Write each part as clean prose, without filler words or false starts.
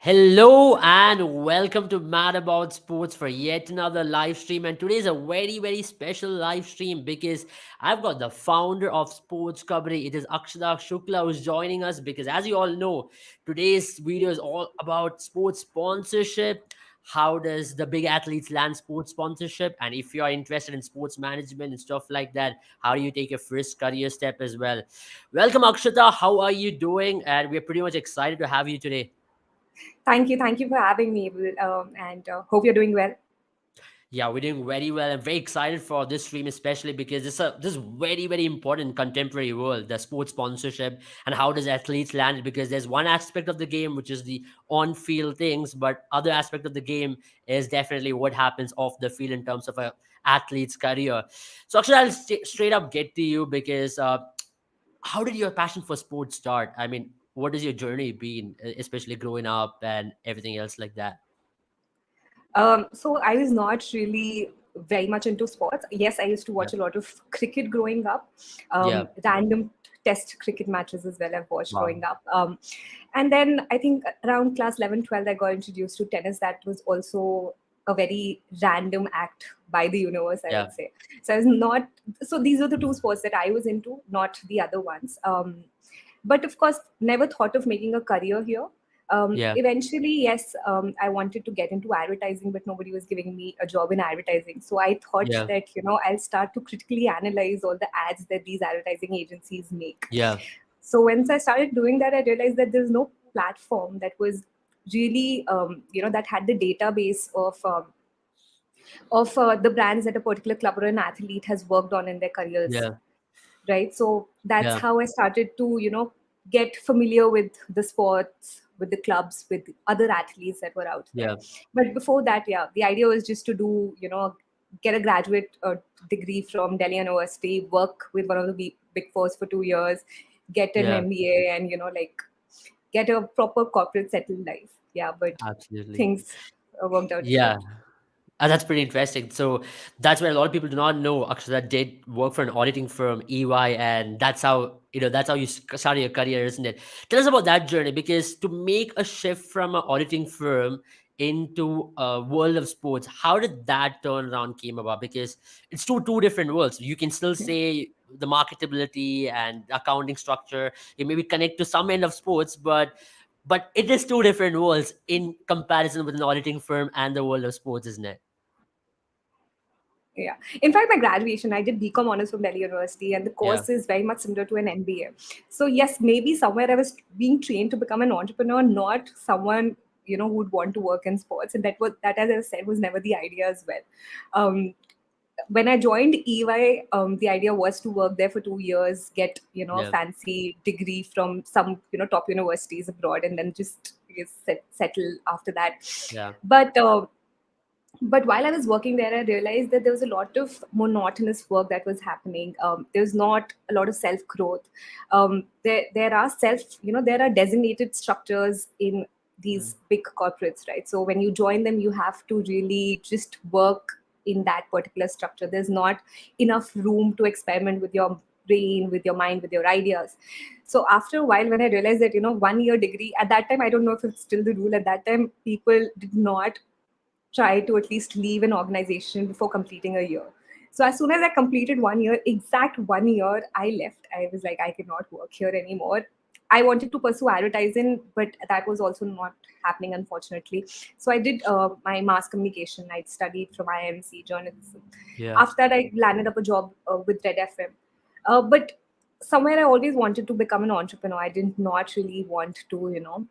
Hello and welcome to Mad About Sports for yet another live stream. And today is a very special live stream because I've got the founder of SportsKhabri. It is Akshata Shukla who's joining us because, as you all know, today's video is all about sports sponsorship. How does the big athletes land sports sponsorship? And if you are interested in sports management and stuff like that, how do you take your first career step as well? Welcome, Akshata. How are you doing? And we're pretty much excited to have you today. Thank you for having me, and hope you're doing well. Yeah, we're doing very well. I'm very excited for this stream, especially because this is very important contemporary world, the sports sponsorship and how does athletes land it. Because there's one aspect of the game which is the on-field things, but other aspect of the game is definitely what happens off the field in terms of a athlete's career. So actually, I'll straight up get to you because how did your passion for sports start? I mean, what has your journey been, especially growing up and everything else like that? So I was not really very much into sports. Yes, I used to Yeah, watch a lot of cricket growing up, yeah, random test cricket matches as well I've watched wow, growing up. And then I think around class 11, 12, I got introduced to tennis. That was also a very random act by the universe, I yeah, would say. So I was not, so these were the two sports that I was into, not the other ones. But of course, never thought of making a career here. yeah. Eventually, yes, I wanted to get into advertising, but nobody was giving me a job in advertising. So I thought Yeah, that, I'll start to critically analyze all the ads that these advertising agencies make. yeah, So once I started doing that, I realized that there's no platform that was really, that had the database of the brands that a particular club or an athlete has worked on in their careers, yeah, right? So that's yeah, how I started to get familiar with the sports, with the clubs, with other athletes that were out there. yeah, But before that, yeah, the idea was just to do get a graduate degree from Delhi University, work with one of the big fours for 2 years, get an yeah, MBA, and get a proper corporate settled life. Yeah, but absolutely. things worked out Yeah, different. that's pretty interesting. So that's where a lot of people do not know. Akshata did work for an auditing firm, EY, and that's how you started your career, isn't it? Tell us about that journey because to make a shift from an auditing firm into a world of sports, how did that turnaround came about? Because it's two different worlds. You can still say the marketability and accounting structure. You maybe connect to some end of sports, but it is two different worlds in comparison with an auditing firm and the world of sports, isn't it? Yeah. In fact, my graduation, I did BCom honors from Delhi University, and the Yeah, course is very much similar to an MBA. So, yes, maybe somewhere I was being trained to become an entrepreneur, not someone who would want to work in sports. And that, as I said, was never the idea as well. Um, when I joined EY, the idea was to work there for 2 years, get a yeah, fancy degree from some top universities abroad, and then just settle after that. yeah, But but while I was working there, I realized that there was a lot of monotonous work that was happening. There was not a lot of self growth. There are there are designated structures in mm, these big corporates, right? So when you join them, you have to really just work in that particular structure. There's not enough room to experiment with your brain, with your mind, with your ideas. So after a while, when I realized that 1 year degree at that time, I don't know if it's still the rule. At that time, people did not try to at least leave an organization before completing a year. So as soon as I completed 1 year, exact 1 year, I left. I was like, I cannot work here anymore. I wanted to pursue advertising, but that was also not happening, unfortunately. So I did my mass communication. I studied from IMC journalism. yeah, After that, I landed up a job with Red FM. But somewhere I always wanted to become an entrepreneur. I did not really want to,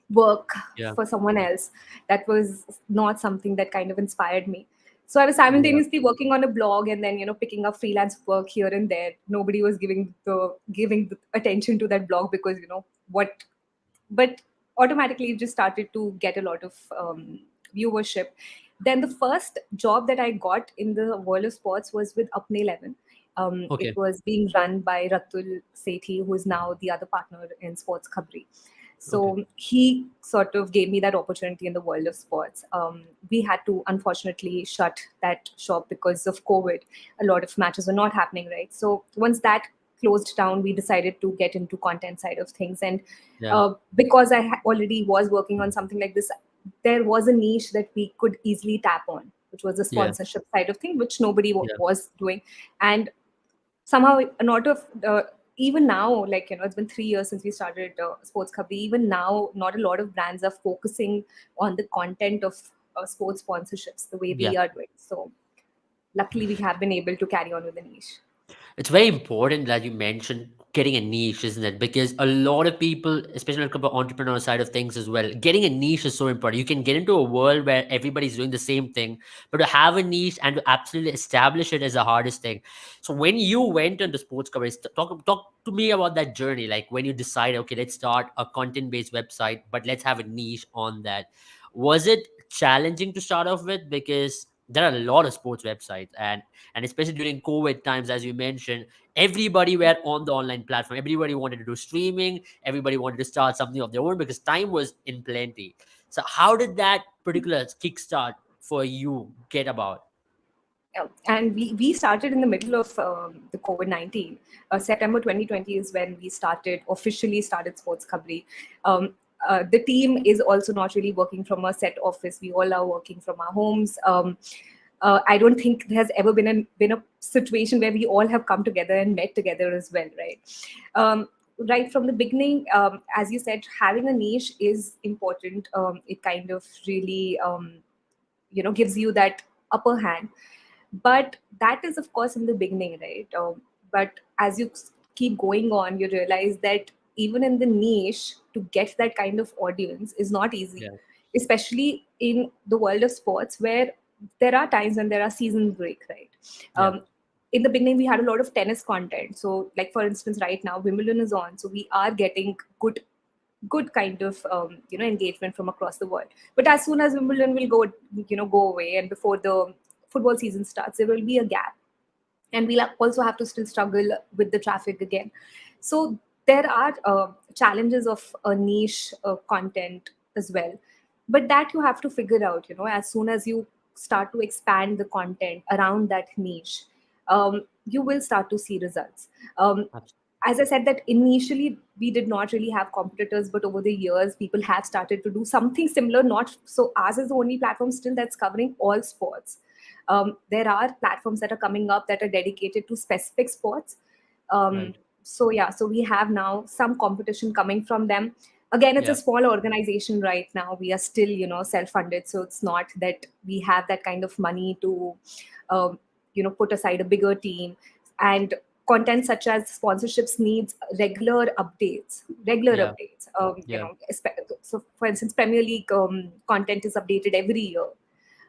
work yeah, for someone else. That was not something that kind of inspired me. So I was yeah, simultaneously working on a blog and then picking up freelance work here and there. Nobody was giving the attention to that blog because what but automatically it just started to get a lot of viewership. Then the first job that I got in the world of sports was with Apne 11. It okay, was being run by Ratul Sethi, who is now the other partner in Sports Khabri. okay, So he sort of gave me that opportunity in the world of sports. We had to unfortunately shut that shop because of COVID. A lot of matches were not happening, right? So once that closed down, we decided to get into content side of things. And Yeah. because I already was working on something like this, there was a niche that we could easily tap on, which was the Yeah. sponsorship side of thing, which nobody Yeah. was doing. And somehow, not of even now, like, it's been 3 years since we started Sports Khabri. Even now, not a lot of brands are focusing on the content of sports sponsorships the way Yeah. we are doing. So luckily, we have been able to carry on with the niche. It's very important that you mentioned getting a niche, isn't it? Because a lot of people, especially when it comes to entrepreneur side of things as well, getting a niche is so important. You can get into a world where everybody's doing the same thing, but to have a niche and to absolutely establish it is the hardest thing. So when you went into sports coverage, talk to me about that journey. Like when you decided, okay, let's start a content based website, but let's have a niche on that. Was it challenging to start off with? Because there are a lot of sports websites, and especially during COVID times, as you mentioned, everybody were on the online platform. Everybody wanted to do streaming. Everybody wanted to start something of their own because time was in plenty. So how did that particular kickstart for you get about? Yeah. And we started in the middle of the COVID-19. September 2020 is when we officially started Sports Khabri. The team is also not really working from a set office. We all are working from our homes. I don't think there has ever been a situation where we all have come together and met together as well, right? Right from the beginning, as you said, having a niche is important. It kind of really, gives you that upper hand. But that is, of course, in the beginning, right? But as you keep going on, you realize that even in the niche, to get that kind of audience is not easy, Yeah. especially in the world of sports, where there are times when there are season break, right? Yeah. In the beginning, we had a lot of tennis content. So, like, for instance, right now Wimbledon is on, so we are getting good kind of engagement from across the world. But as soon as Wimbledon will go away, and before the football season starts, there will be a gap, and we'll also have to still struggle with the traffic again. So there are challenges of a niche content as well, but that you have to figure out. As soon as you start to expand the content around that niche, you will start to see results. um, Abs- as I said, that initially we did not really have competitors, but over the years, people have started to do something similar. Not so ours is the only platform still that's covering all sports. There are platforms that are coming up that are dedicated to specific sports. Um, Right. so yeah, so we have now some competition coming from them. Again, it's a Yeah. small organization right now. We are still, self-funded, so it's not that we have that kind of money to, put aside a bigger team. And content such as sponsorships needs regular Yeah. updates. Yeah. So for instance, Premier League content is updated every year.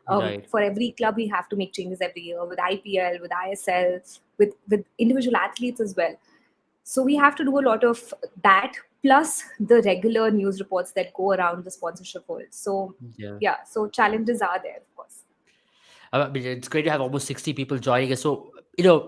Right. For every club, we have to make changes every year, with IPL, with ISL, with individual athletes as well. So we have to do a lot of that, plus the regular news reports that go around the sponsorship world. So Yeah. yeah, so challenges are there, of course. I mean, it's great to have almost 60 people joining us. So,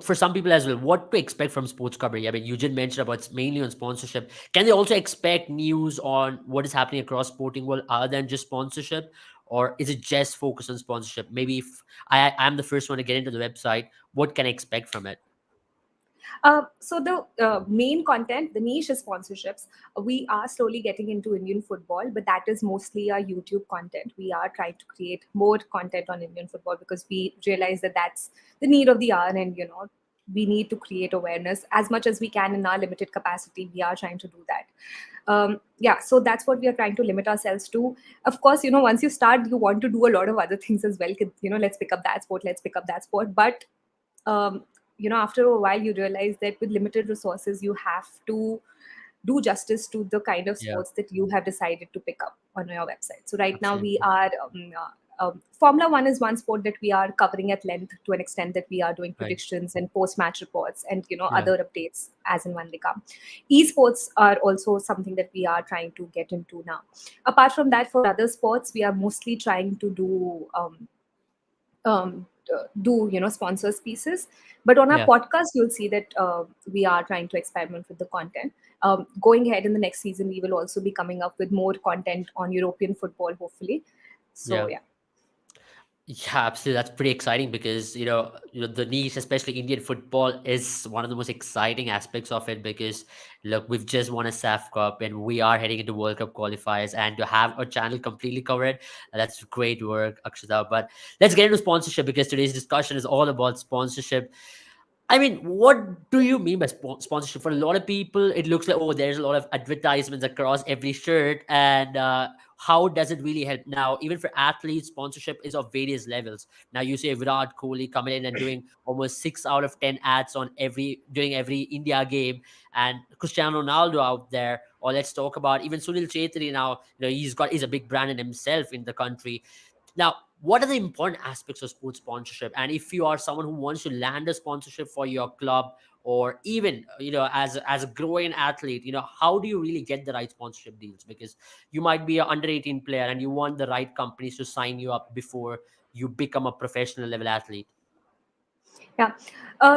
for some people as well, what to expect from sports coverage? I mean, you did mention about it's mainly on sponsorship. Can they also expect news on what is happening across sporting world other than just sponsorship? Or is it just focused on sponsorship? Maybe if I'm the first one to get into the website, what can I expect from it? So the main content, the niche is sponsorships. We are slowly getting into Indian football, but that is mostly our YouTube content. We are trying to create more content on Indian football because we realize that that's the need of the hour, and we need to create awareness as much as we can in our limited capacity. We are trying to do that. Yeah, so that's what we are trying to limit ourselves to. Of course, once you start, you want to do a lot of other things as well. Let's pick up that sport, let's pick up that sport, but um, after a while you realize that with limited resources you have to do justice to the kind of Yeah, sports that you have decided to pick up on your website. So right now we absolutely. are Formula One is one sport that we are covering at length, to an extent that we are doing Right. predictions and post-match reports and Yeah. other updates as and when they come. Esports are also something that we are trying to get into now. Apart from that, for other sports, we are mostly trying to do sponsors pieces. But on our Yeah. podcast, you'll see that we are trying to experiment with the content. Going ahead in the next season, we will also be coming up with more content on European football, hopefully. So Yeah. yeah. Yeah, absolutely. That's pretty exciting because the niche, especially Indian football, is one of the most exciting aspects of it. Because look, we've just won a SAF Cup and we are heading into World Cup qualifiers, and to have a channel completely covered, that's great work, Akshata. But let's get into sponsorship because today's discussion is all about sponsorship. I mean, what do you mean by sponsorship? For a lot of people, it looks like, oh, there's a lot of advertisements across every shirt. And how does it really help? Now, even for athletes, sponsorship is of various levels. Now, you see Virat Kohli coming in and doing almost 6 out of 10 ads on during every India game, and Cristiano Ronaldo out there. Or let's talk about even Sunil Chetri now. He's a big brand in himself in the country. Now, what are the important aspects of sports sponsorship? And if you are someone who wants to land a sponsorship for your club, or even as a growing athlete, how do you really get the right sponsorship deals? Because you might be an under 18 player and you want the right companies to sign you up before you become a professional level athlete. Yeah.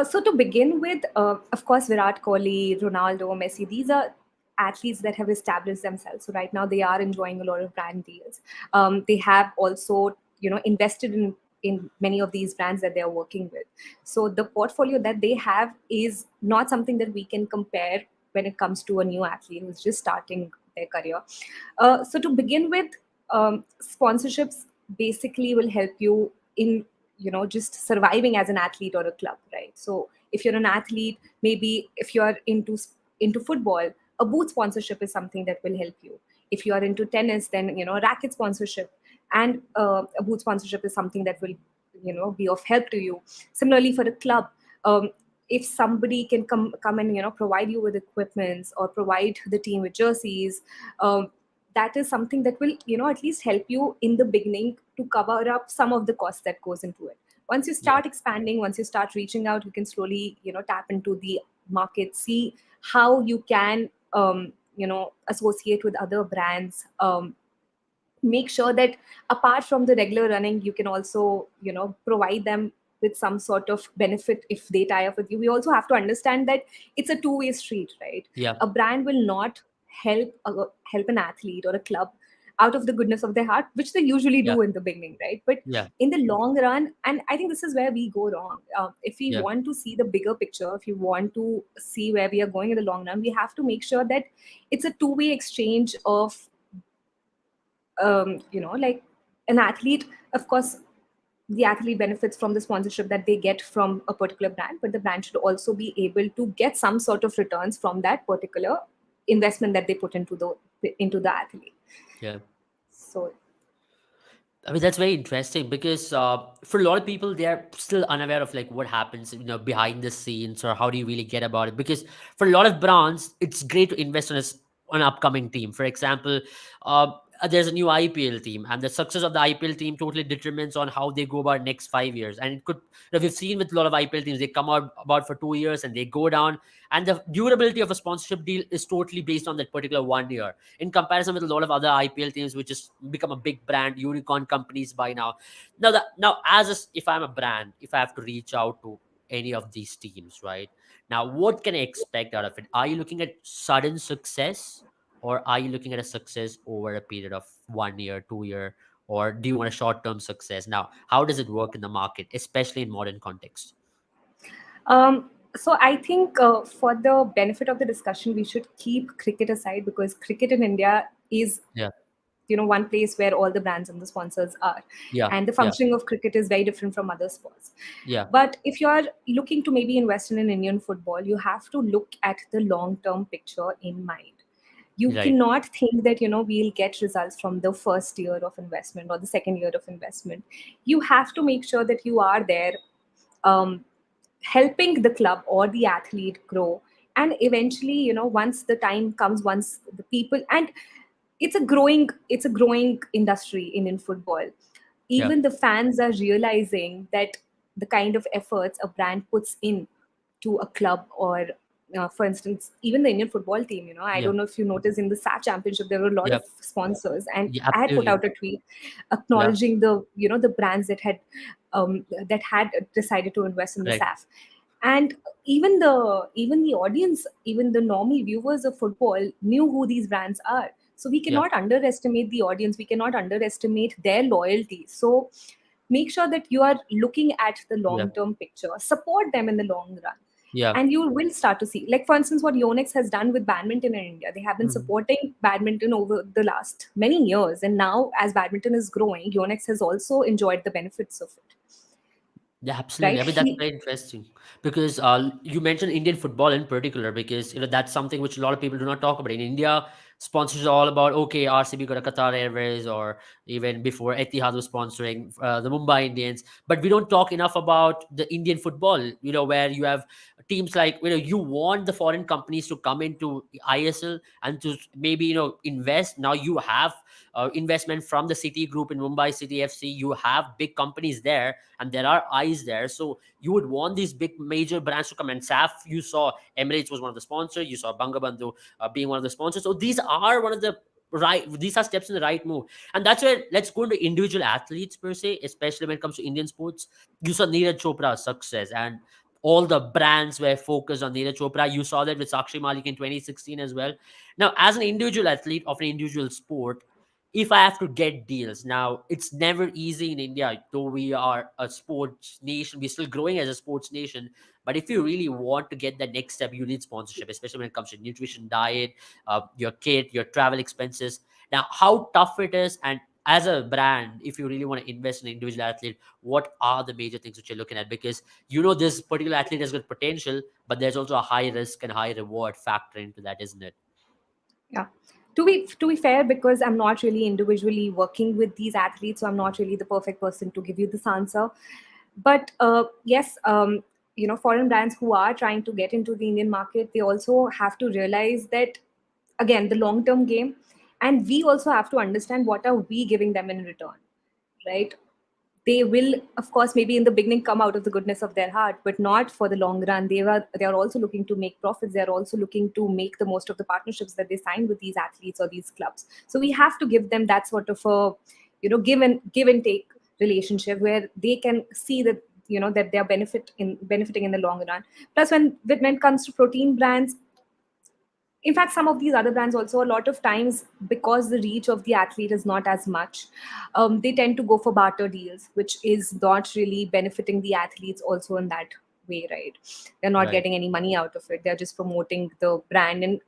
So to begin with, of course, Virat Kohli, Ronaldo, Messi, these are athletes that have established themselves. So right now they are enjoying a lot of brand deals. They have also, invested in many of these brands that they are working with. So the portfolio that they have is not something that we can compare when it comes to a new athlete who's just starting their career. So to begin with, sponsorships basically will help you in just surviving as an athlete or a club, right? So if you're an athlete, maybe if you're into football, a boot sponsorship is something that will help you. If you are into tennis, then racket sponsorship and a boot sponsorship is something that will be of help to you. Similarly for a club, if somebody can come and provide you with equipments or provide the team with jerseys, that is something that will at least help you in the beginning to cover up some of the costs that goes into it. Once you Yeah, start expanding, once you start reaching out, you can slowly tap into the market, see how you can associate with other brands, make sure that apart from the regular running, you can also provide them with some sort of benefit if they tie up with you. We also have to understand that it's a two-way street, right? yeah, A brand will not help an athlete or a club out of the goodness of their heart, which they usually yeah, do in the beginning, right? But yeah, in the long run, and I think this is where we go wrong. If we yeah, want to see the bigger picture, if you want to see where we are going in the long run, we have to make sure that it's a two-way exchange of like an athlete, of course, the athlete benefits from the sponsorship that they get from a particular brand, but the brand should also be able to get some sort of returns from that particular investment that they put into the athlete. yeah. So I mean, that's very interesting because for a lot of people, they're still unaware of like what happens, behind the scenes, or how do you really get about it. Because for a lot of brands, it's great to invest on an upcoming team. For example, uh, there's a new IPL team, and the success of the IPL team totally determines on how they go about next 5 years. And it could, we've seen with a lot of IPL teams, they come out about for 2 years and they go down, and the durability of a sponsorship deal is totally based on that particular 1 year in comparison with a lot of other IPL teams, which just become a big brand, unicorn companies by now. If I'm a brand, if I have to reach out to any of these teams, right now, what can I expect out of it? Are you looking at sudden success, or are you looking at a success over a period of 1 year, 2 year, or do you want a short-term success? Now, how does it work in the market, especially in modern context? so I think for the benefit of the discussion, we should keep cricket aside because cricket in India is Yeah, one place where all the brands and the sponsors are, yeah, and the yeah, functioning of cricket is very different from other sports. yeah, But if you're looking to maybe invest in an Indian football, you have to look at the long term picture in mind. You right, cannot think that we'll get results from the first year of investment or the second year of investment. You have to make sure that you are there, um, helping the club or the athlete grow, and eventually once the time comes, once the people, and it's a growing industry in football. yeah, Even the fans are realizing that the kind of efforts a brand puts in to a club, or for instance, even the Indian football team, I yeah, don't know if you noticed in the SAF championship there were a lot yeah, of sponsors, and yeah, I had put absolutely, out a tweet yeah, acknowledging the brands that had decided to invest in the right, SAF. And even the audience, even the normal viewers of football knew who these brands are. So we yeah, cannot underestimate the audience, we cannot underestimate their loyalty. So make sure that you are looking at the Yeah. long term picture, support them in the long run, Yeah. and you will start to see, like for instance, what Yonex has done with badminton in India. They have been Mhm. supporting badminton over the last many years, and now as badminton is growing, Yonex has also enjoyed the benefits of it, Yeah, absolutely. right? I mean, that's very interesting because you mentioned Indian football in particular because that's something which a lot of people do not talk about. In India, sponsors are all about okay, RCB got a Qatar Airways or even before Etihad was sponsoring the Mumbai Indians, but we don't talk enough about the Indian football. Where you have teams like you want the foreign companies to come into ISL and to maybe invest. Now you have investment from the City Group in Mumbai City FC. You have big companies there and there are eyes there. So you would want these big major brands to come. And SAF, you saw Emirates was one of the sponsors. You saw Bangabandhu being one of the sponsors. So these are one of the these are steps in the right move. And that's where let's go into individual athletes per se, especially when it comes to Indian sports. You saw Neeraj Chopra's success and all the brands were focused on Neeraj Chopra. You saw that with Sakshi Malik in 2016 as well. Now, as an individual athlete of an individual sport, if I have to get deals, now it's never easy in India, though we are a sports nation, we're still growing as a sports nation. But if you really want to get the next step, you need sponsorship, especially when it comes to nutrition, diet, your kit, your travel expenses. Now, how tough it is, and as a brand, if you really want to invest in an individual athlete, what are the major things that you're looking at? Because this particular athlete has good potential, but there's also a high risk and high reward factor into that, isn't it? Yeah. To be fair, because I'm not really individually working with these athletes, so I'm not really the perfect person to give you this answer. But yes, foreign brands who are trying to get into the Indian market, they also have to realize that, again, the long term game, and we also have to understand what are we giving them in return, right? They will, of course, maybe in the beginning come out of the goodness of their heart, but not for the long run. They are also looking to make profits. They are also looking to make the most of the partnerships that they sign with these athletes or these clubs. So we have to give them that sort of a give and take relationship where they can see that that they are benefiting in the long run. Plus, when it comes to protein brands, in fact, some of these other brands also, a lot of times, because the reach of the athlete is not as much, they tend to go for barter deals, which is not really benefiting the athletes also in that way, right? They're not Right. getting any money out of it. They're just promoting the brand, and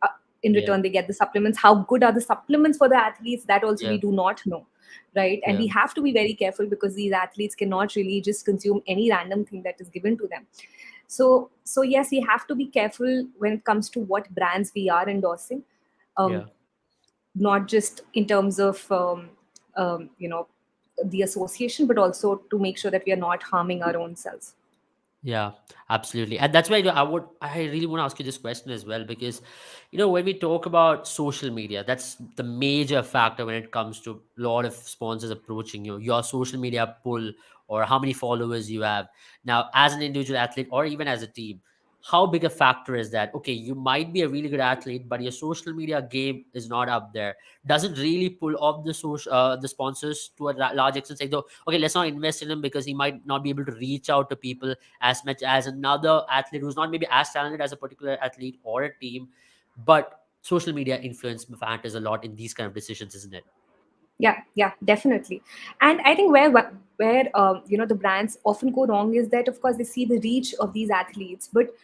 in Yeah. return they get the supplements. How good are the supplements for the athletes? That also Yeah. we do not know, right? And Yeah. we have to be very careful because these athletes cannot really just consume any random thing that is given to them. So yes, we have to be careful when it comes to what brands we are endorsing, um, Yeah. not just in terms of um, you know the association, but also to make sure that we are not harming our own selves. Yeah, absolutely. And that's why I really want to ask you this question as well, because, when we talk about social media, that's the major factor when it comes to a lot of sponsors approaching you, your social media pull or how many followers you have. Now, as an individual athlete or even as a team, how big a factor is that? Okay, you might be a really good athlete, but your social media game is not up there. Does it really pull off the sponsors to a large extent? Say, though, okay, let's not invest in him because he might not be able to reach out to people as much as another athlete who's not maybe as talented as a particular athlete or a team, but social media influence factors a lot in these kind of decisions, isn't it? Yeah, definitely. And I think where the brands often go wrong is that, of course, they see the reach of these athletes, but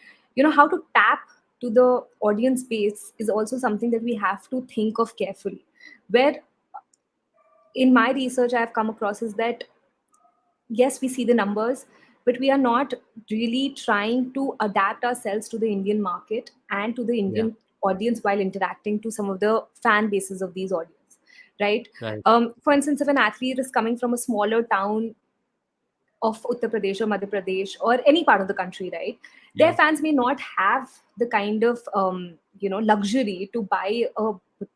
how to tap to the audience base is also something that we have to think of carefully. Where in my research I have come across is that, yes, we see the numbers, but we are not really trying to adapt ourselves to the Indian market and to the Yeah. Indian audience while interacting to some of the fan bases of these audience, right? Right. For instance, if an athlete is coming from a smaller town of Uttar Pradesh or Madhya Pradesh or any part of the country, right? Their Yeah. fans may not have the kind of luxury to buy a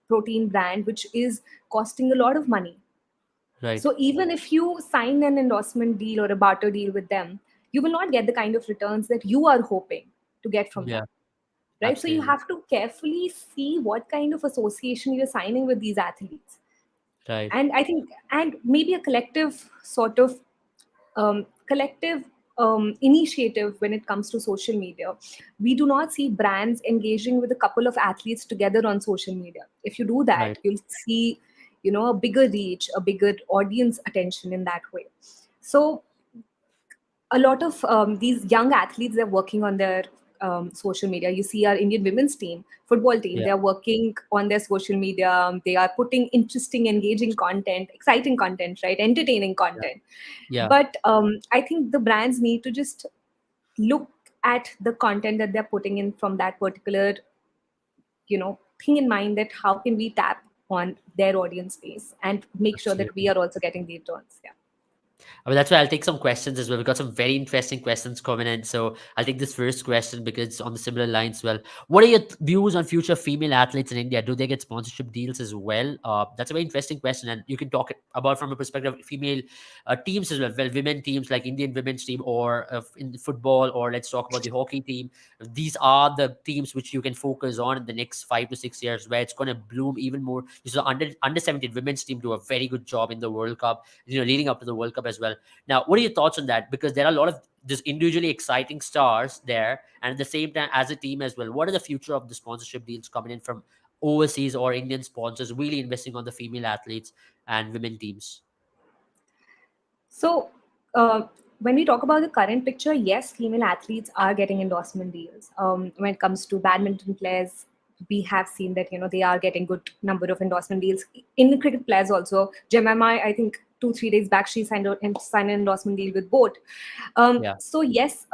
protein brand which is costing a lot of money. Right. So even if you sign an endorsement deal or a barter deal with them, you will not get the kind of returns that you are hoping to get from them. Yeah. Right. So you Absolutely. have to carefully see what kind of association you're signing with these athletes. Right. And I think, and maybe a collective sort of collective initiative when it comes to social media. We do not see brands engaging with a couple of athletes together on social media. If you do that, Right. you'll see, a bigger reach, a bigger audience attention in that way. So a lot of these young athletes, they're working on their social media. You see our Indian women's team, football team, Yeah. they're working on their social media. They are putting interesting, engaging content, exciting content, right? Entertaining Yeah. content. Yeah. But I think the brands need to just look at the content that they're putting in from that particular, thing in mind, that how can we tap on their audience base and make sure that we Absolutely. are also getting the returns. Yeah. I mean, that's why I'll take some questions as well. We've got some very interesting questions coming in. So I'll take this first question because it's on the similar lines. Well, what are your views on future female athletes in India? Do they get sponsorship deals as well? That's a very interesting question. And you can talk about from a perspective of female teams as well. Well, women teams like Indian women's team or in football, or let's talk about the hockey team. These are the teams which you can focus on in the next 5 to 6 years where it's going to bloom even more. You saw under 17 women's team do a very good job in the World Cup, leading up to the World Cup as well. Now, what are your thoughts on that? Because there are a lot of just individually exciting stars there, and at the same time, as a team as well, what are the future of the sponsorship deals coming in from overseas or Indian sponsors really investing on the female athletes and women teams? So, uh, when we talk about the current picture, yes, female athletes are getting endorsement deals. When it comes to badminton players, we have seen that they are getting good number of endorsement deals. In cricket players also, Jemima, I think 2 3 days back, she signed an endorsement deal with boat. Yeah, So yes,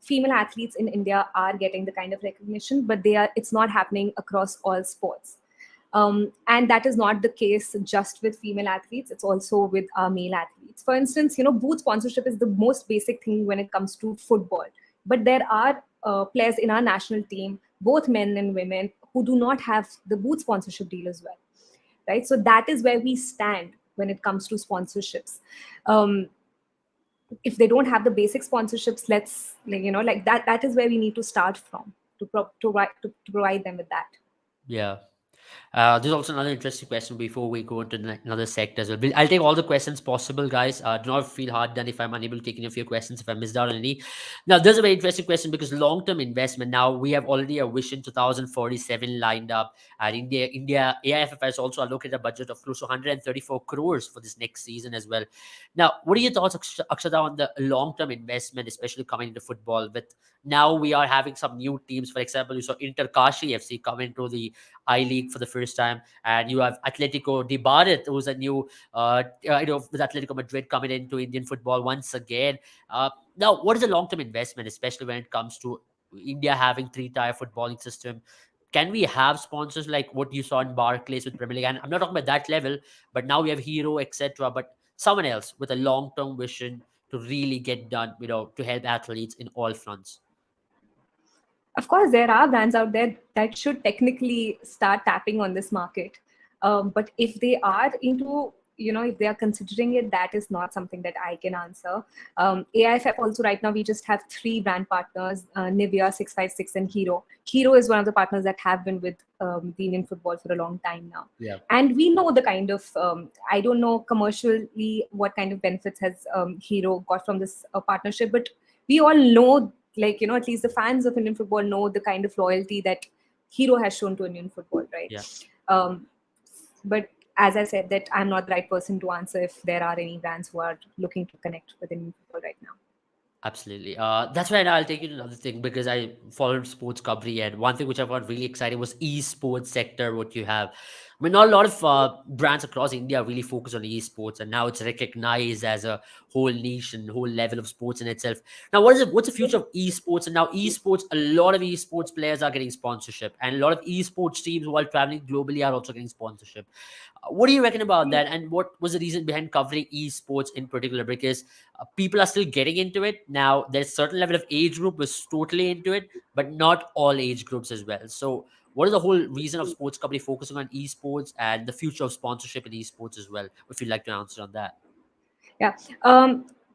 female athletes in India are getting the kind of recognition, but it's not happening across all sports. And that is not the case just with female athletes, it's also with our male athletes. For instance, boot sponsorship is the most basic thing when it comes to football. But there are players in our national team, both men and women, who do not have the boot sponsorship deal as well. Right? So that is where we stand when it comes to sponsorships. Um, if they don't have the basic sponsorships, let's like that is where we need to start from to provide them with that. yeah. There's also another interesting question before we go into another sector as well. I'll take all the questions possible, guys. Do not feel hard done if I'm unable to take any of your questions, if I missed out on any. Now, there's a very interesting question because long-term investment. Now, we have already a Vision 2047 lined up. And India AIFF has also allocated a budget of close to 134 crores for this next season as well. Now, what are your thoughts, Akshata, on the long-term investment, especially coming into football? With now we are having some new teams. For example, you saw Inter Kashi FC come into the I League for the first time, and you have Atletico de Madrid, who's a new, with Atletico Madrid coming into Indian football once again. Now, what is the long-term investment, especially when it comes to India having three-tier footballing system? Can we have sponsors like what you saw in Barclays with Premier League? And I'm not talking about that level, but now we have Hero, etc. But someone else with a long-term vision to really get done, to help athletes in all fronts. Of course, there are brands out there that should technically start tapping on this market. But if they are into, if they are considering it, that is not something that I can answer. AIFF also right now, we just have three brand partners, Nivea, 656, and Hero. Hero is one of the partners that have been with the Indian football for a long time now. Yeah. And we know the kind of, I don't know commercially what kind of benefits has Hero got from this partnership, but we all know, like, at least the fans of Indian football know the kind of loyalty that Hero has shown to Indian football, right? Yeah. um, but as I said, that I'm not the right person to answer if there are any brands who are looking to connect with Indian football right now. Absolutely. That's right. I'll take you to another thing because I followed SportsKhabri, and one thing which I found really exciting was esports sector. What you have, I mean, not a lot of brands across India really focus on esports, and now it's recognized as a whole niche and whole level of sports in itself. Now, what's the future of esports? And now esports, a lot of esports players are getting sponsorship, and a lot of esports teams while traveling globally are also getting sponsorship. What do you reckon about that? And what was the reason behind covering esports in particular? Because people are still getting into it now. There's a certain level of age group was totally into it, but not all age groups as well. So what is the whole reason of sports company focusing on esports and the future of sponsorship in esports as well, if you'd like to answer on that? Yeah.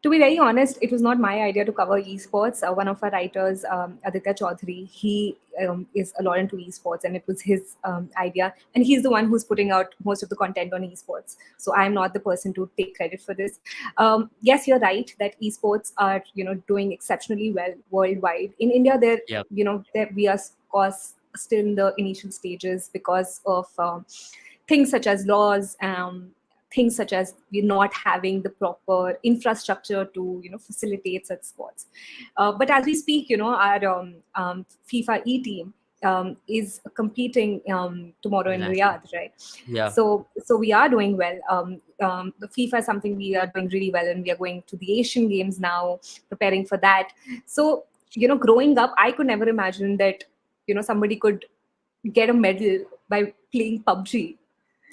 To be very honest, it was not my idea to cover esports. One of our writers, Aditya Chaudhary, he is a lot into esports, and it was his idea. And he's the one who's putting out most of the content on esports. So I'm not the person to take credit for this. Yes, you're right that esports are, doing exceptionally well worldwide. In India, Yeah. we are, of course, still in the initial stages because of things such as laws. things such as we're not having the proper infrastructure to facilitate such sports. But as we speak, our FIFA E team is competing tomorrow in International. Riyadh, right? Yeah, So we are doing well. The FIFA is something we are doing really well, and we are going to the Asian Games now, preparing for that. So growing up, I could never imagine that somebody could get a medal by playing PUBG.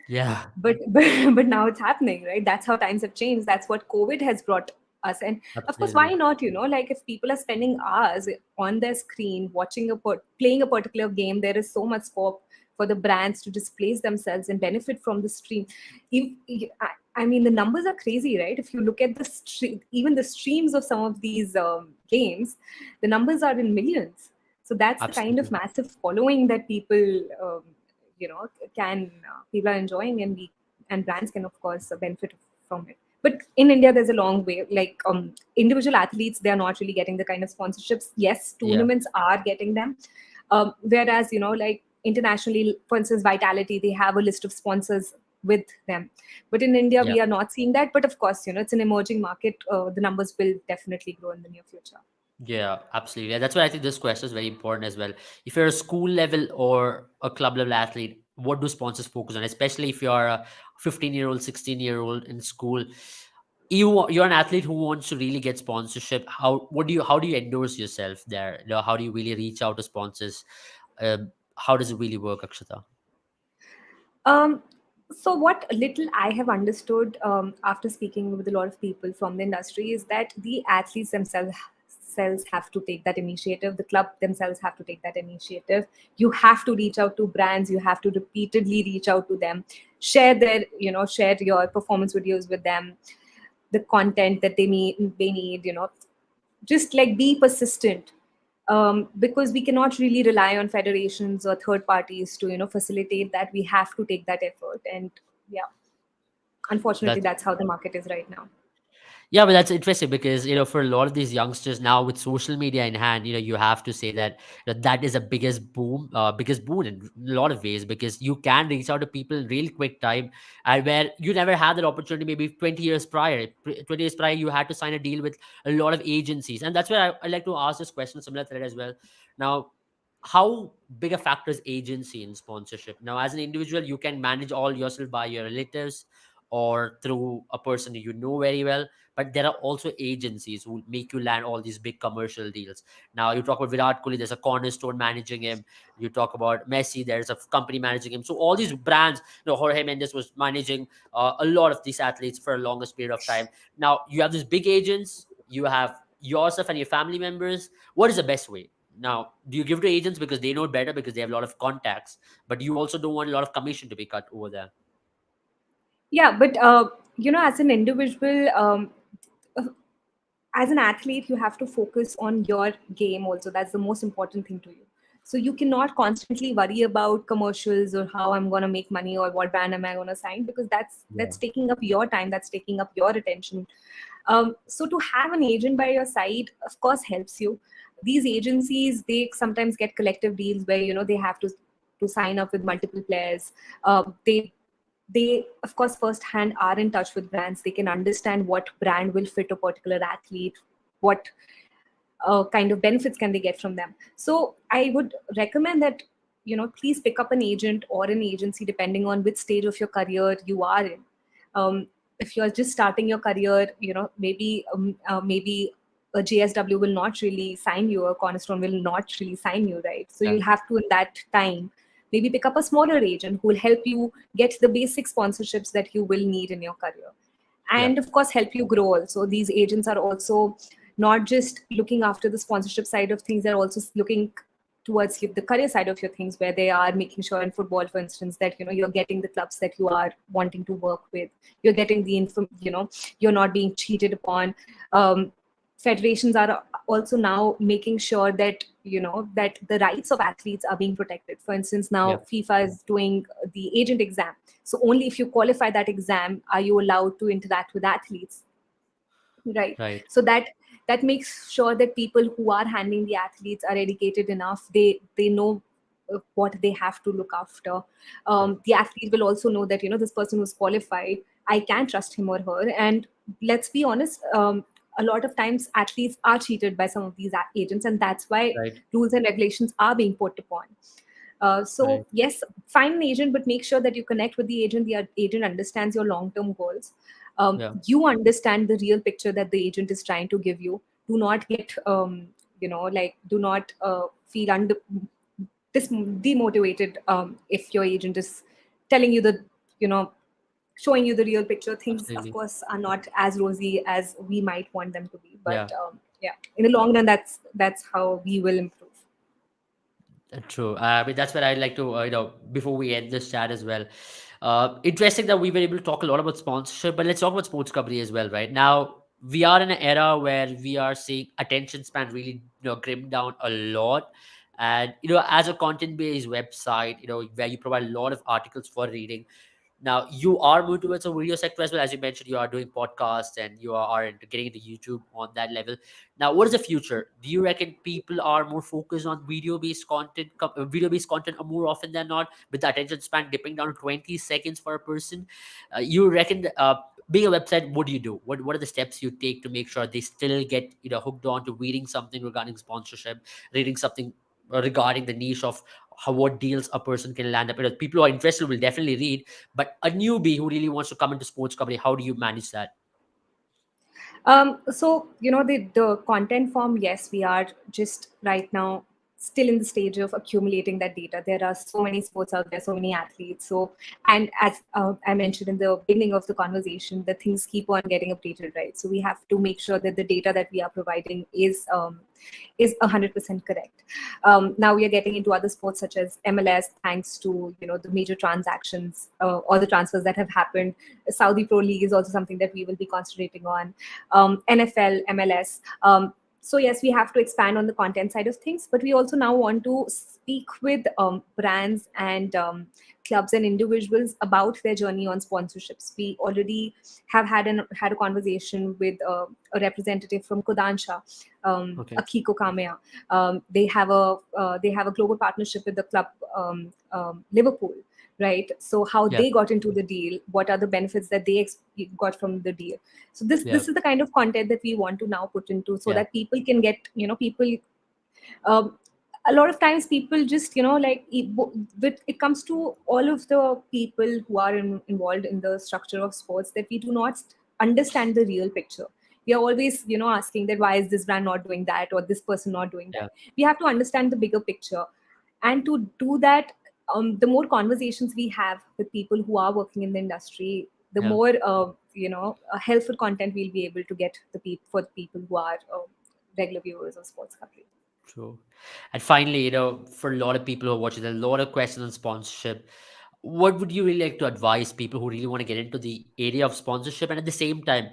yeah, But now it's happening, right? That's how times have changed. That's what COVID has brought us. And of course, why absolutely. not, like if people are spending hours on their screen watching playing a particular game, there is so much scope for the brands to displace themselves and benefit from the stream. I mean, the numbers are crazy, right? If you look at even the streams of some of these games, the numbers are in millions. So that's the kind of Absolutely. massive following that you know can people are enjoying, and we and brands can of course benefit from it. But in India there's a long way. Like individual athletes, they are not really getting the kind of sponsorships. Yes, Yeah, tournaments are getting them, whereas like internationally, for instance, Vitality, they have a list of sponsors with them. But in India yeah. we are not seeing that. But of course, it's an emerging market. The numbers will definitely grow in the near future. Yeah, absolutely. Yeah, that's why I think this question is very important as well. If you're a school level or a club level athlete, what do sponsors focus on? Especially if you're a 15-year-old, 16-year-old in school, you're an athlete who wants to really get sponsorship. How do you endorse yourself there? How do you really reach out to sponsors? How does it really work, Akshata? Um, so what little I have understood after speaking with a lot of people from the industry is that the athletes themselves have to take that initiative. The club themselves have to take that initiative. You have to reach out to brands. You have to repeatedly reach out to them, share your performance videos with them, the content that they need. Just like be persistent, because we cannot really rely on federations or third parties to facilitate that. We have to take that effort. And yeah, unfortunately That's that's how the market is right now. Yeah, but that's interesting because for a lot of these youngsters now with social media in hand, you have to say that that is a biggest boon in a lot of ways because you can reach out to people in real quick time, and where you never had that opportunity maybe 20 years prior. 20 years prior, you had to sign a deal with a lot of agencies, and that's where I like to ask this question, similar thread as well. Now, how big a factor is agency in sponsorship? Now, as an individual, you can manage all yourself by your relatives or through a person you know very well, but there are also agencies who make you land all these big commercial deals. Now you talk about Virat Kohli, there's a cornerstone managing him. You talk about Messi, there's a company managing him. So all these brands, Jorge Mendes was managing a lot of these athletes for a longest period of time. Now you have these big agents, you have yourself and your family members. What is the best way? Now, do you give to agents because they know better because they have a lot of contacts, but you also don't want a lot of commission to be cut over there? Yeah, but as an individual, as an athlete, you have to focus on your game also. That's the most important thing to you. So you cannot constantly worry about commercials or how I'm going to make money or what brand am I going to sign, because that's Yeah, taking up your time, that's taking up your attention. So to have an agent by your side of course helps you. These agencies, they sometimes get collective deals where they have to sign up with multiple players. They of course firsthand are in touch with brands. They can understand what brand will fit a particular athlete, what kind of benefits can they get from them. So I would recommend that please pick up an agent or an agency depending on which stage of your career you are in. If you're just starting your career, maybe a JSW will not really sign you, a Cornerstone will not really sign you, right? So yeah, you'll have to, in that time, maybe pick up a smaller agent who will help you get the basic sponsorships that you will need in your career, yeah, and of course help you grow. Also, these agents are also not just looking after the sponsorship side of things, they're also looking towards the career side of your things, where they are making sure in football, for instance, that you're getting the clubs that you are wanting to work with, you're getting the info, you're not being cheated upon. Federations are also now making sure that that the rights of athletes are being protected. For instance, yeah. now FIFA is doing the agent exam. So only if you qualify that exam are you allowed to interact with athletes, right? Right. So that makes sure that people who are handling the athletes are educated enough. They know what they have to look after. The athlete will also know that, this person who's qualified, I can trust him or her. And let's be honest, a lot of times athletes are cheated by some of these agents, and that's why Right. rules and regulations are being put upon. So Right. yes, find an agent, but make sure that you connect with the agent. The agent understands your long-term goals. Yeah. You understand the real picture that the agent is trying to give you. Do not get, do not feel demotivated if your agent is telling you the, you know, showing you the real picture. Things, of Absolutely. course, are not as rosy as we might want them to be, but Yeah. yeah, in the long run, that's how we will improve. True. I mean, that's what I'd like to, before we end this chat as well. Interesting that we were able to talk a lot about sponsorship, but let's talk about sports company as well, right? Now, we are in an era where we are seeing attention span really, grim down a lot. And, as a content based website, where you provide a lot of articles for reading, now you are moving towards a video sector as well. As you mentioned, you are doing podcasts and you are into getting into YouTube on that level. Now, what is the future? Do you reckon people are more focused on video based content more often than not, with the attention span dipping down to 20 seconds for a person? You reckon being a website, what do you do? What are the steps you take to make sure they still get hooked on to reading something regarding sponsorship, reading something regarding the niche of how what deals a person can land up? People who are interested will definitely read, but a newbie who really wants to come into sports company, how do you manage that? So the content form, yes, we are just right now still in the stage of accumulating that data. There are so many sports out there, so many athletes. So, and as I mentioned in the beginning of the conversation, the things keep on getting updated, right? So we have to make sure that the data that we are providing is 100% correct. Now we are getting into other sports such as MLS, thanks to the major transactions or the transfers that have happened. Saudi Pro League is also something that we will be concentrating on. NFL, MLS. So yes, we have to expand on the content side of things, but we also now want to speak with brands and clubs and individuals about their journey on sponsorships. We already have had a conversation with a representative from Kodansha, Okay. Akiko Kamea. They have a global partnership with the club Liverpool, right? So how Yeah. they got into the deal, what are the benefits that they got from the deal. So Yeah. this is the kind of content that we want to now put into, so Yeah. that people can get, people, um, a lot of times people just but it comes to all of the people who are involved in the structure of sports, that we do not understand the real picture. We are always asking that why is this brand not doing that, or this person not doing Yeah. that. We have to understand the bigger picture, and to do that, the more conversations we have with people who are working in the industry, the Yeah. more helpful content we'll be able to get for the people who are regular viewers of Sports Company. True. And finally, for a lot of people who are watching, there are a lot of questions on sponsorship. What would you really like to advise people who really want to get into the area of sponsorship? And at the same time,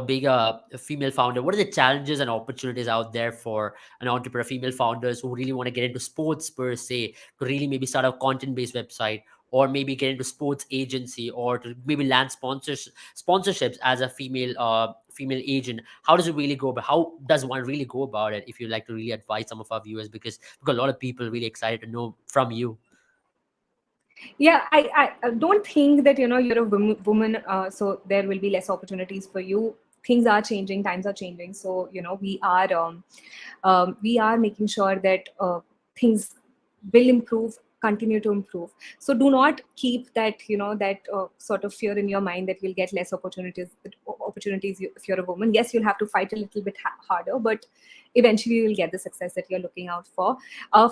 being a female founder, what are the challenges and opportunities out there for an entrepreneur, female founders who really want to get into sports per se, to really maybe start a content-based website, or maybe get into sports agency, or to maybe land sponsorships as a female agent? How does it really go about, how does one really go about it, if you'd like to really advise some of our viewers, because we've got a lot of people really excited to know from you. Yeah, I don't think that you're a woman, so there will be less opportunities for you. Things are changing, times are changing, so we are making sure that things will improve, continue to improve. So do not keep that sort of fear in your mind that you'll get less opportunities if you're a woman. Yes, you'll have to fight a little bit harder, but eventually you'll get the success that you're looking out for.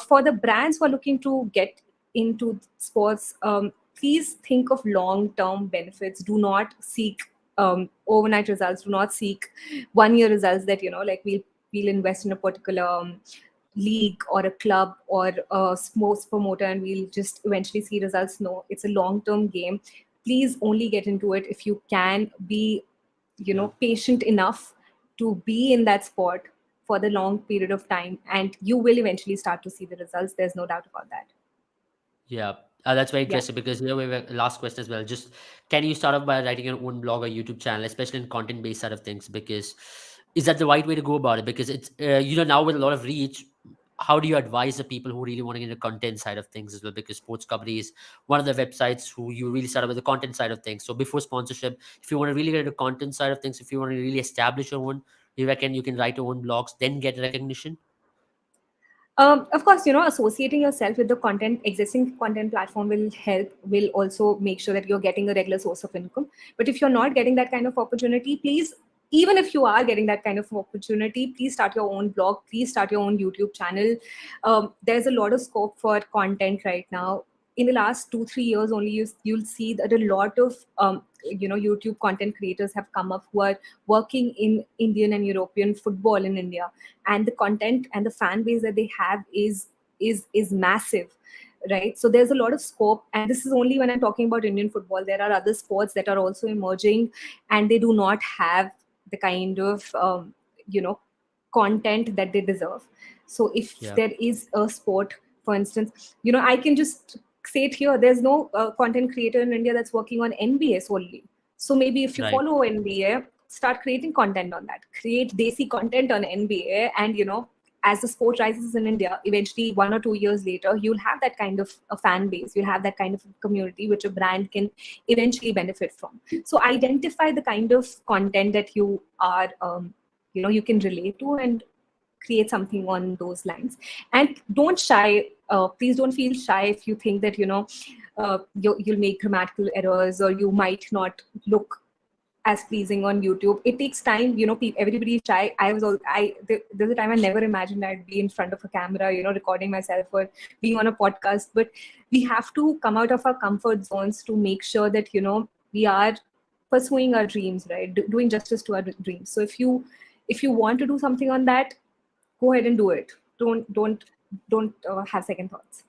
For the brands who are looking to get into sports, please think of long term benefits. Do not seek overnight results. Do not seek 1 year results, that we'll invest in a particular league or a club or a sports promoter and we'll just eventually see results. No, it's a long term game. Please only get into it if you can be Yeah. patient enough to be in that sport for the long period of time, and you will eventually start to see the results. There's no doubt about that. Yeah, that's very Yeah. interesting, because we have a last question as well. Just, can you start off by writing your own blog or YouTube channel, especially in content based side of things? Because is that the right way to go about it? Because it's now with a lot of reach, how do you advise the people who really want to get the content side of things as well? Because Sports Kabri is one of the websites who you really start with the content side of things. So before sponsorship, if you want to really get the content side of things, if you want to really establish your own, you reckon you can write your own blogs, then get recognition? Of course, associating yourself with the content, existing content platform will help, will also make sure that you're getting a regular source of income. But if you're not getting that kind of opportunity, please, even if you are getting that kind of opportunity, please start your own blog, please start your own YouTube channel. There's a lot of scope for content right now. In the last 2 3 years only, you'll see that a lot of YouTube content creators have come up who are working in Indian and European football in India, and the content and the fan base that they have is massive, right? So there's a lot of scope, and this is only when I'm talking about Indian football. There are other sports that are also emerging, and they do not have the kind of you know content that they deserve. So if Yeah. there is a sport, for instance, I can just say it here, there's no content creator in India that's working on NBA solely. So maybe if you Right. follow NBA, start creating content on that, create desi content on NBA, and as the sport rises in India, eventually 1 or 2 years later, you'll have that kind of a fan base, you'll have that kind of community which a brand can eventually benefit from. So identify the kind of content that you are you can relate to, and create something on those lines. And don't shy, please don't feel shy if you think that you'll make grammatical errors, or you might not look as pleasing on YouTube. It takes time. Everybody is shy. I was all I there's a time I never imagined I'd be in front of a camera, recording myself or being on a podcast. But we have to come out of our comfort zones to make sure that we are pursuing our dreams, right? Doing justice to our dreams. So if you want to do something on that, go ahead and do it. Don't have second thoughts.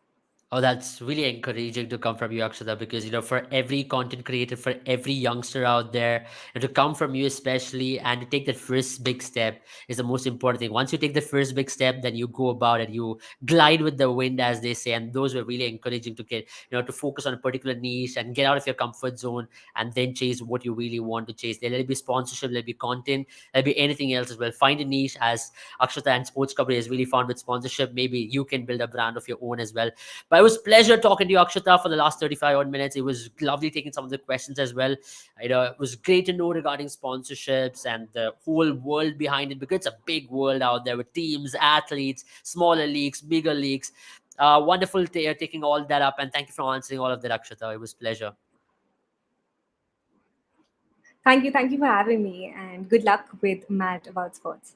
Oh, that's really encouraging to come from you, Akshata, because for every content creator, for every youngster out there, and to come from you especially, and to take that first big step is the most important thing. Once you take the first big step, then you go about it, you glide with the wind, as they say, and those were really encouraging to get, to focus on a particular niche and get out of your comfort zone, and then chase what you really want to chase. Let it be sponsorship, let it be content, let it be anything else as well. Find a niche, as Akshata and Sports Company has really found with sponsorship. Maybe you can build a brand of your own as well. But it was pleasure talking to you, Akshata, for the last 35 odd minutes. It was lovely taking some of the questions as well. It was great to know regarding sponsorships and the whole world behind it, because it's a big world out there with teams, athletes, smaller leagues, bigger leagues. Wonderful taking all that up, and thank you for answering all of that, Akshata. It was pleasure. Thank you for having me, and good luck with Matt about sports.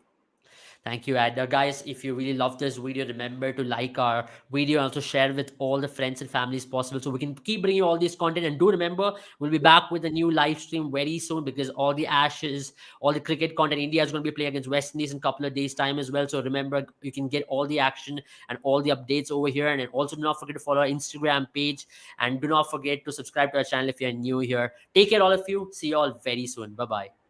Thank you. And guys, if you really love this video, remember to like our video and also share it with all the friends and families possible, so we can keep bringing you all this content. And do remember, we'll be back with a new live stream very soon, because all the Ashes, all the cricket content, India is going to be playing against West Indies in a couple of days' time as well. So remember, you can get all the action and all the updates over here. And also do not forget to follow our Instagram page, and do not forget to subscribe to our channel if you're new here. Take care, all of you. See you all very soon. Bye bye.